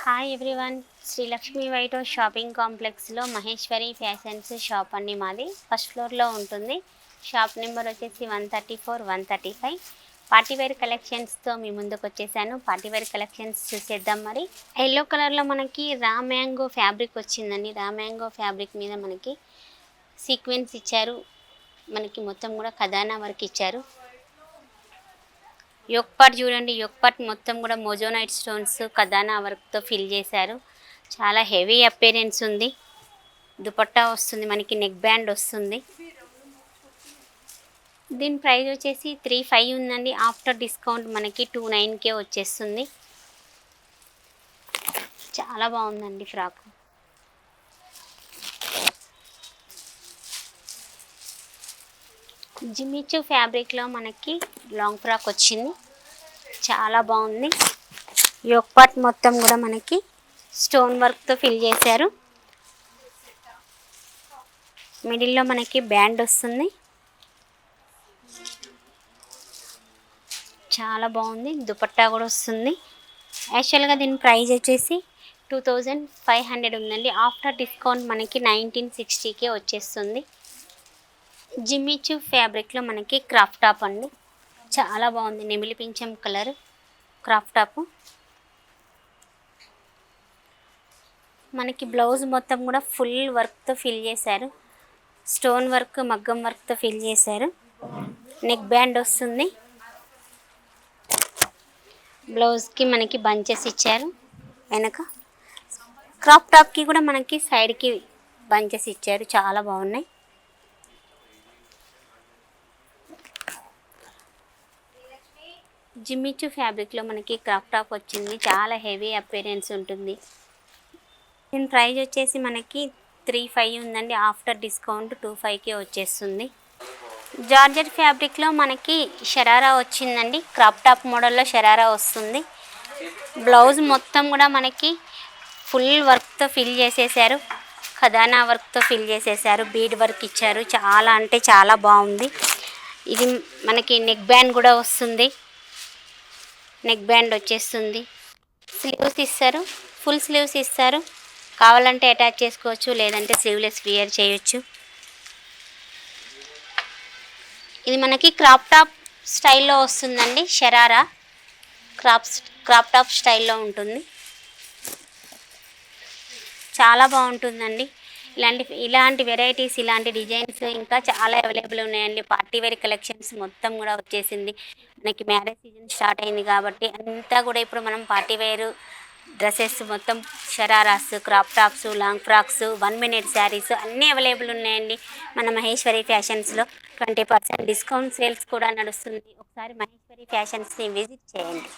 Hi everyone, Sri Lakshmi white house shopping కాంప్లెక్స్లో Maheshwari fashions shop అండి. మాది ఫస్ట్ ఫ్లోర్లో ఉంటుంది. షాప్ నెంబర్ వచ్చేసి 134, 135. పార్టీవేర్ కలెక్షన్స్తో మీ ముందుకు వచ్చేసాను. పార్టీవేర్ కలెక్షన్స్ చూసేద్దాం. మరి ఎల్లో కలర్లో మనకి రా మ్యాంగో ఫ్యాబ్రిక్ వచ్చిందండి. రా మ్యాంగో ఫ్యాబ్రిక్ మీద మనకి సీక్వెన్స్ ఇచ్చారు. మనకి మొత్తం కూడా ఖజానా వర్క్ ఇచ్చారు. యోక్ పార్ట్ చూడండి, యోక్ పార్ట్ మొత్తం కూడా మోజోనైట్ స్టోన్స్ ఖజానా వర్క్తో ఫిల్ చేశారు. చాలా హెవీ అపీరెన్స్ ఉంది. దుపట్టా వస్తుంది, మనకి నెక్ బ్యాండ్ వస్తుంది. దీని ప్రైస్ వచ్చేసి 35 ఉందండి. ఆఫ్టర్ డిస్కౌంట్ మనకి 29K వచ్చేస్తుంది. చాలా బాగుందండి ఫ్రాక్. జిమ్మిచూ ఫ్యాబ్రిక్లో మనకి లాంగ్ ఫ్రాక్ వచ్చింది. చాలా బాగుంది. యోక్ పార్ట్ మొత్తం కూడా మనకి స్టోన్ వర్క్తో ఫిల్ చేశారు. మిడిల్లో మనకి బ్యాండ్ వస్తుంది. చాలా బాగుంది. దుపట్టా కూడా వస్తుంది. యాక్చువల్గా దీని ప్రైస్ వచ్చేసి 2500 ఉందండి. ఆఫ్టర్ డిస్కౌంట్ మనకి 1960K వచ్చేస్తుంది. జిమ్మిచూ ఫ్యాబ్రిక్లో మనకి క్రాఫ్ టాప్ అండి. చాలా బాగుంది. నెమిలి పింఛం కలర్ క్రాఫ్ టాప్. మనకి బ్లౌజ్ మొత్తం కూడా ఫుల్ వర్క్తో ఫిల్ చేశారు. స్టోన్ వర్క్, మగ్గం వర్క్తో ఫిల్ చేశారు. నెక్ బ్యాండ్ వస్తుంది. బ్లౌజ్కి మనకి బంచెస్ ఇచ్చారు. వెనక క్రాప్ టాప్కి కూడా మనకి సైడ్కి బంచెస్ ఇచ్చారు. చాలా బాగున్నాయి. జిమ్మిచూ ఫ్యాబ్రిక్లో మనకి క్రాప్ టాప్ వచ్చింది. చాలా హెవీ అపీరెన్స్ ఉంటుంది. దీని ప్రైస్ వచ్చేసి మనకి 35 ఉందండి. ఆఫ్టర్ డిస్కౌంట్ 25K వచ్చేస్తుంది. జార్జెట్ ఫ్యాబ్రిక్లో మనకి షరారా వచ్చిందండి. క్రాప్ టాప్ మోడల్లో షరారా వస్తుంది. బ్లౌజ్ మొత్తం కూడా మనకి ఫుల్ వర్క్తో ఫిల్ చేసేసారు. ఖజానా వర్క్తో ఫిల్ చేసేసారు. బీడ్ వర్క్ ఇచ్చారు. చాలా అంటే చాలా బాగుంది. ఇది మనకి నెక్ బ్యాండ్ కూడా వస్తుంది. నెక్ బ్యాండ్ వచ్చేస్తుంది. స్లీవ్స్ ఇస్తారు. ఫుల్ స్లీవ్స్ ఇస్తారు. కావాలంటే అటాచ్ చేసుకోవచ్చు, లేదంటే స్లీవ్లెస్ వియర్ చేయొచ్చు. ఇది మనకి క్రాప్ టాప్ స్టైల్లో వస్తుందండి. షరారా క్రాప్ టాప్ స్టైల్లో ఉంటుంది. చాలా బాగుంటుందండి. ఇలాంటి వెరైటీస్, ఇలాంటి డిజైన్స్ ఇంకా చాలా అవైలబుల్ ఉన్నాయండి. పార్టీవేర్ కలెక్షన్స్ మొత్తం కూడా వచ్చేసింది. మనకి మ్యారేజ్ సీజన్ స్టార్ట్ అయింది కాబట్టి అంతా కూడా ఇప్పుడు మనం పార్టీవేర్ డ్రెస్సెస్ మొత్తం shararas, crop tops, long frocks, 1 minute saris అన్నీ అవైలబుల్ ఉన్నాయండి. మన మహేశ్వరి ఫ్యాషన్స్లో 20% డిస్కౌంట్ సేల్స్ కూడా నడుస్తుంది. ఒకసారి మహేశ్వరి ఫ్యాషన్స్ని విజిట్ చేయండి.